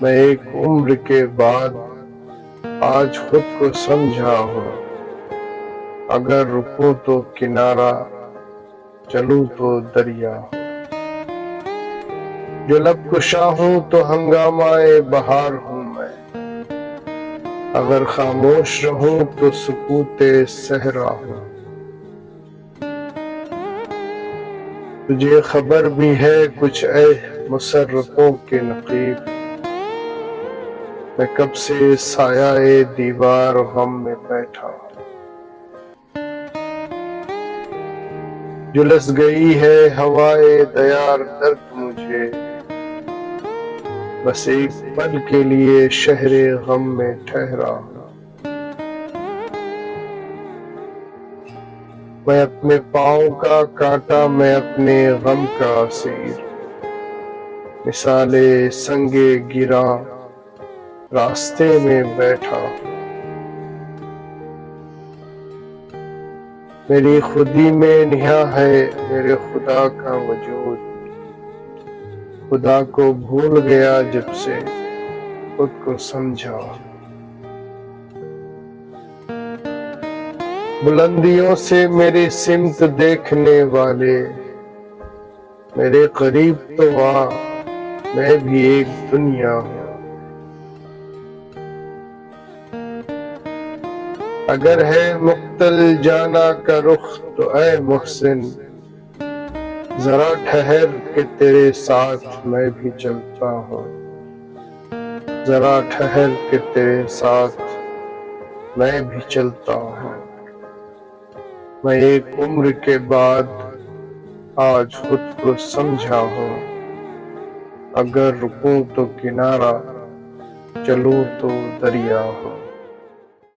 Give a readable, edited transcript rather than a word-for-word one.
میں ایک عمر کے بعد آج خود کو سمجھا ہوں، اگر رکوں تو کنارہ، چلوں تو دریا ہوں۔ جو لب کشا ہوں تو ہنگامہ بہار ہوں میں، اگر خاموش رہوں تو سکوت صحرا ہوں۔ تجھے خبر بھی ہے کچھ اے مسرتوں کے نقیب، میں کب سے سایہ دیوار غم میں بیٹھا ہوں۔ جھلس گئی ہے ہوائے دیار درد مجھے، بس ایک پل کے لیے شہر غم میں ٹھہرا ہوں۔ میں اپنے پاؤں کا کانٹا، میں اپنے غم کا اسیر، مثال سنگ گراں راستے میں بیٹھا ہوں۔ میری خودی میں نہاں ہے میرے خدا کا وجود، خدا کو بھول گیا جب سے خود کو سمجھا۔ بلندیوں سے میری سمت دیکھنے والے، میرے قریب تو آ، میں بھی ایک دنیا ہوں۔ اگر ہے مقتل جانا کا رخ تو اے محسن، ذرا ٹھہر کہ تیرے ساتھ میں بھی چلتا ہوں۔ ذرا ٹھہر کہ تیرے ساتھ میں بھی چلتا ہوں۔ میں ایک عمر کے بعد آج خود کو سمجھا ہوں، اگر رکوں تو کنارہ، چلوں تو دریا ہوں۔